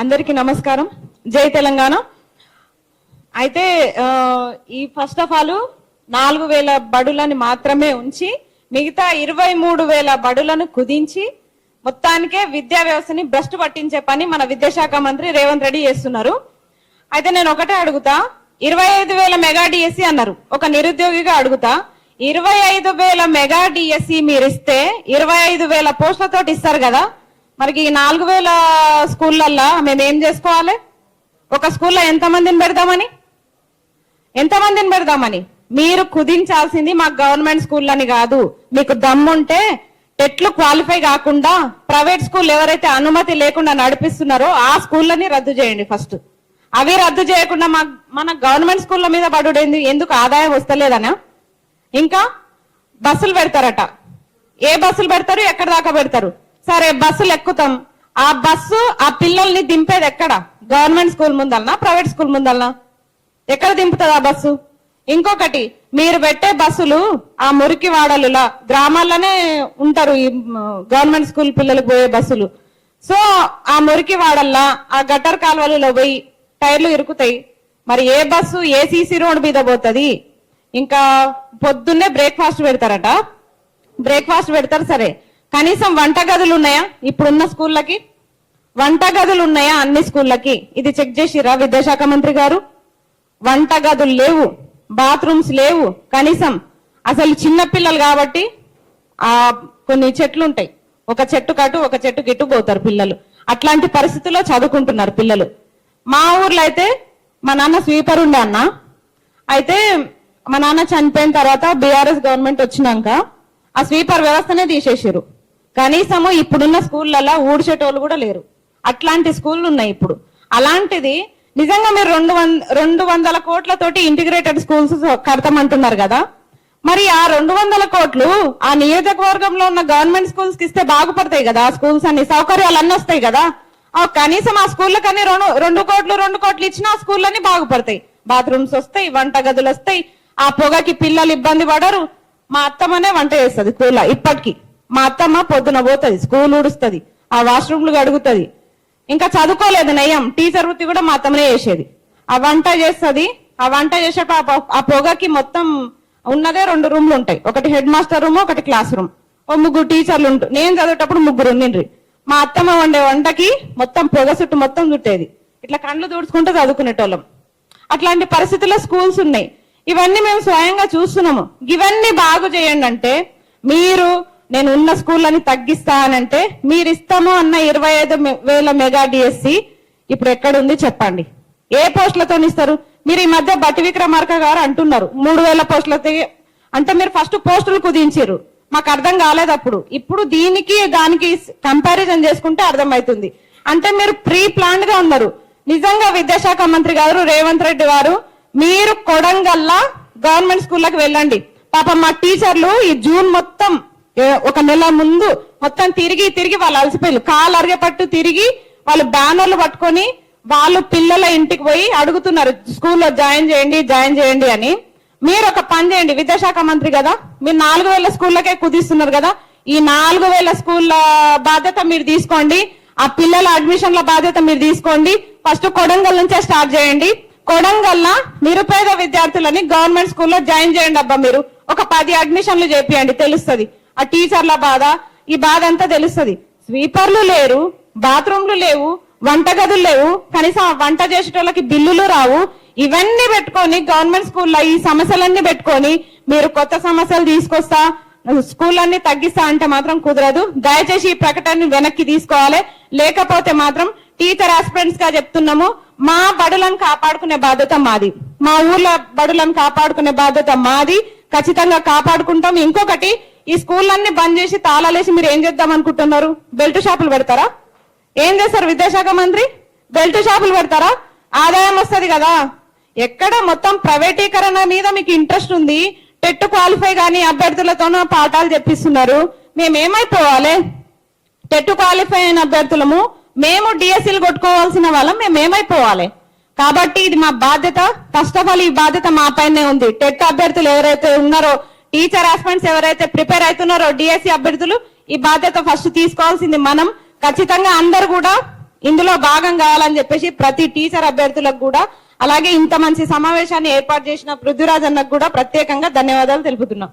అందరికీ నమస్కారం. జై తెలంగాణ. అయితే ఈ ఫస్ట్ ఆఫ్ ఆల్ 4,000 బడులని మాత్రమే ఉంచి మిగతా 23,000 బడులను కుదించి మొత్తానికే విద్యా వ్యవస్థని భ్రష్టు పట్టించే పని మన విద్యాశాఖ మంత్రి రేవంత్ రెడ్డి చేస్తున్నారు. అయితే నేను ఒకటే అడుగుతా, 25,000 మెగా డిఎస్సి అన్నారు. ఒక నిరుద్యోగిగా అడుగుతా, 25,000 మెగా డిఎస్సి మీరు ఇస్తే 25,000 పోస్టులతో ఇస్తారు కదా, మరి ఈ 4,000 స్కూళ్ళల్లో మేము ఏం చేసుకోవాలి? ఒక స్కూల్లో ఎంతమందిని పెడదామని మీరు కుదించాల్సింది మా గవర్నమెంట్ స్కూళ్ళని కాదు. మీకు దమ్ముంటే టెట్లు క్వాలిఫై కాకుండా ప్రైవేట్ స్కూల్ ఎవరైతే అనుమతి లేకుండా నడిపిస్తున్నారో ఆ స్కూళ్ళని రద్దు చేయండి. ఫస్ట్ అవి రద్దు చేయకుండా మన గవర్నమెంట్ స్కూళ్ళ మీద పడుడేంది? ఎందుకు ఆదాయం వస్తలేదనా? ఇంకా బస్సులు పెడతారట. ఏ బస్సులు పెడతారు? ఎక్కడ దాకా పెడతారు? సరే, బస్సులు ఎక్కుతాం. ఆ బస్సు ఆ పిల్లల్ని దింపేది ఎక్కడ? గవర్నమెంట్ స్కూల్ ముందలనా, ప్రైవేట్ స్కూల్ ముందలనా? ఎక్కడ దింపుతుంది ఆ బస్సు? ఇంకొకటి, మీరు పెట్టే బస్సులు ఆ మురికి వాడలులా గ్రామాల్లోనే ఉంటారు ఈ గవర్నమెంట్ స్కూల్ పిల్లలకు పోయే బస్సులు. సో ఆ మురికి వాడల్లా ఆ గటర్ కాలువలలో పోయి టైర్లు ఇరుకుతాయి. మరి ఏ బస్సు ఏ సీసీ రోడ్ మీద పోతుంది? ఇంకా పొద్దున్నే బ్రేక్ఫాస్ట్ పెడతారట. బ్రేక్ఫాస్ట్ పెడతారు, సరే, కనీసం వంట గదులు ఉన్నాయా? ఇప్పుడున్న స్కూళ్ళకి వంట గదులు ఉన్నాయా? అన్ని స్కూళ్ళకి ఇది చెక్ చేసిరా విద్యాశాఖ మంత్రి గారు? వంట గదులు లేవు, బాత్రూమ్స్ లేవు. కనీసం అసలు చిన్న పిల్లలు కాబట్టి ఆ కొన్ని చెట్లు ఉంటాయి, ఒక చెట్టు కటు ఒక చెట్టు గిట్టు పోతారు పిల్లలు. అట్లాంటి పరిస్థితుల్లో చదువుకుంటున్నారు పిల్లలు. మా ఊర్లో అయితే మా నాన్న స్వీపర్ ఉండే అన్న. అయితే మా నాన్న చనిపోయిన తర్వాత బీఆర్ఎస్ గవర్నమెంట్ వచ్చినాక ఆ స్వీపర్ వ్యవస్థనే తీసేసారు. కనీసము ఇప్పుడున్న స్కూళ్ళల్లో ఊడ్చేటోళ్ళు కూడా లేరు. అట్లాంటి స్కూళ్ళు ఉన్నాయి ఇప్పుడు. అలాంటిది నిజంగా మీరు 200 కోట్లతోటి ఇంటిగ్రేటెడ్ స్కూల్స్ కడతామంటున్నారు కదా, మరి ఆ 200 కోట్లు ఆ నియోజకవర్గంలో ఉన్న గవర్నమెంట్ స్కూల్స్ కి ఇస్తే బాగుపడతాయి కదా. ఆ స్కూల్స్ అన్ని సౌకర్యాలు అన్నీ వస్తాయి కదా. కనీసం ఆ స్కూళ్ళకని 2 కోట్లు ఇచ్చినా ఆ స్కూళ్ళని బాగుపడతాయి. బాత్రూమ్స్ వస్తాయి, వంట గదులు వస్తాయి, ఆ పొగకి పిల్లలు ఇబ్బంది పడరు. మా అత్తమ్మనే వంట చేస్తుంది స్కూల్లో. ఇప్పటికీ మా అత్తమ్మ పొద్దున పోతుంది, స్కూల్ ఊడుస్తుంది, ఆ వాష్రూమ్లు కడుగుతుంది. ఇంకా చదువుకోలేదు నయ్యం, టీచర్ వృత్తి కూడా మా అత్తమ్మనే చేసేది. ఆ వంట చేస్తుంది. ఆ వంట చేసే ఆ పొగకి మొత్తం ఉన్నదే 2 రూమ్లు ఉంటాయి. ఒకటి హెడ్ మాస్టర్ రూమ్, ఒకటి క్లాస్ రూమ్. ఓ 3 టీచర్లు ఉంటారు. నేను చదివేటప్పుడు 3 ఉండిండ్రి. మా అత్తమ్మ వండే వంటకి మొత్తం పొగ చుట్టూ మొత్తం చుట్టేది. ఇట్లా కళ్ళు దూడ్చుకుంటూ చదువుకునేటోళ్ళం. అట్లాంటి పరిస్థితుల్లో స్కూల్స్ ఉన్నాయి. ఇవన్నీ మేము స్వయంగా చూస్తున్నాము. ఇవన్నీ బాగు చేయండి అంటే మీరు, నేను ఉన్న స్కూళ్ళని తగ్గిస్తానంటే మీరు ఇస్తాము అన్న 25,000 మెగా డిఎస్సి ఇప్పుడు ఎక్కడుంది చెప్పండి? ఏ పోస్టులతో ఇస్తారు? మీరు ఈ మధ్య బట్టి విక్రమార్క గారు అంటున్నారు 3,000 పోస్టులతో. అంటే మీరు ఫస్ట్ పోస్టులు కుదించారు, మాకు అర్థం కాలేదు అప్పుడు. ఇప్పుడు దీనికి దానికి కంపారిజన్ చేసుకుంటే అర్థమవుతుంది. అంటే మీరు ప్రీ ప్లాన్ గా ఉన్నారు. నిజంగా విద్యాశాఖ మంత్రి గారు రేవంత్ రెడ్డి గారు, మీరు కొడంగల్లా గవర్నమెంట్ స్కూళ్ళకి వెళ్ళండి. పాపం మా టీచర్లు ఈ జూన్ మొత్తం 1 నెల ముందు మొత్తం తిరిగి వాళ్ళు అలసిపోయారు. కాలు అరిగేపట్టు తిరిగి వాళ్ళు బ్యానర్లు పట్టుకొని వాళ్ళు పిల్లల ఇంటికి పోయి అడుగుతున్నారు స్కూల్లో జాయిన్ చేయండి అని. మీరు ఒక పని చేయండి, విద్యాశాఖ మంత్రి కదా, మీరు 4,000 స్కూళ్ళకే కుదిస్తున్నారు కదా, ఈ 4,000 స్కూళ్ళ బాధ్యత మీరు తీసుకోండి. ఆ పిల్లల అడ్మిషన్ల బాధ్యత మీరు తీసుకోండి. ఫస్ట్ కొడంగల్ నుంచే స్టార్ట్ చేయండి. కొడంగల్లా నిరుపేద విద్యార్థులని గవర్నమెంట్ స్కూల్లో జాయిన్ చేయండి అబ్బా. మీరు ఒక 10 అడ్మిషన్లు చేపియండి, తెలుస్తుంది ఆ టీచర్ల బాధ, ఈ బాధ అంతా తెలుస్తుంది. స్వీపర్లు లేరు, బాత్రూమ్లు లేవు, వంట గదులు లేవు, కనీసం ఆ వంట చేసేటోళ్ళకి బిల్లులు రావు. ఇవన్నీ పెట్టుకొని గవర్నమెంట్ స్కూల్లో ఈ సమస్యలన్నీ పెట్టుకొని మీరు కొత్త సమస్యలు తీసుకొస్తా, స్కూళ్ళన్నీ తగ్గిస్తా అంటే మాత్రం కుదరదు. దయచేసి ఈ ప్రకటనని వెనక్కి తీసుకోవాలి. లేకపోతే మాత్రం టీచర్ ఆస్పిరెంట్స్ గా చెప్తున్నాము, మా బడులను కాపాడుకునే బాధ్యత మాది, మా ఊర్ల బడులను కాపాడుకునే బాధ్యత మాది. ఖచ్చితంగా కాపాడుకుంటాం. ఇంకొకటి, ఈ స్కూళ్ళన్నీ బంద్ చేసి తాళాలేసి మీరు ఏం చేద్దాం అనుకుంటున్నారు? బెల్ట్ షాపులు పెడతారా? ఏం చేస్తారు విద్యాశాఖ మంత్రి? బెల్ట్ షాపులు పెడతారా? ఆదాయం వస్తుంది కదా. ఎక్కడ మొత్తం ప్రైవేటీకరణ మీద మీకు ఇంట్రెస్ట్ ఉంది. టెట్ క్వాలిఫై కానీ అభ్యర్థులతోనూ పాఠాలు చెప్పిస్తున్నారు. మేమేమైపోవాలి? టెట్ క్వాలిఫై అయిన అభ్యర్థులము మేము డిఎస్సీలు కొట్టుకోవాల్సిన వాళ్ళం మేమేమైపోవాలి? కాబట్టి ఇది మా బాధ్యత. ఫస్ట్ ఆఫ్ ఆల్ ఈ బాధ్యత మా పైనే ఉంది. టెట్ అభ్యర్థులు ఎవరైతే ఉన్నారో, టీచర్ ఆస్పిరెంట్స్ ఎవరైతే ప్రిపేర్ అవుతున్నారో, డిఎస్సీ అభ్యర్థులు, ఈ బాధ్యత ఫస్ట్ తీసుకోవాల్సింది మనం. ఖచ్చితంగా అందరు కూడా ఇందులో భాగం కావాలని చెప్పేసి ప్రతి టీచర్ అభ్యర్థులకు కూడా, అలాగే ఇంత మంచి సమావేశాన్ని ఏర్పాటు చేసిన పృథ్వీరాజ్ అన్నకు కూడా ప్రత్యేకంగా ధన్యవాదాలు తెలుపుతున్నాం.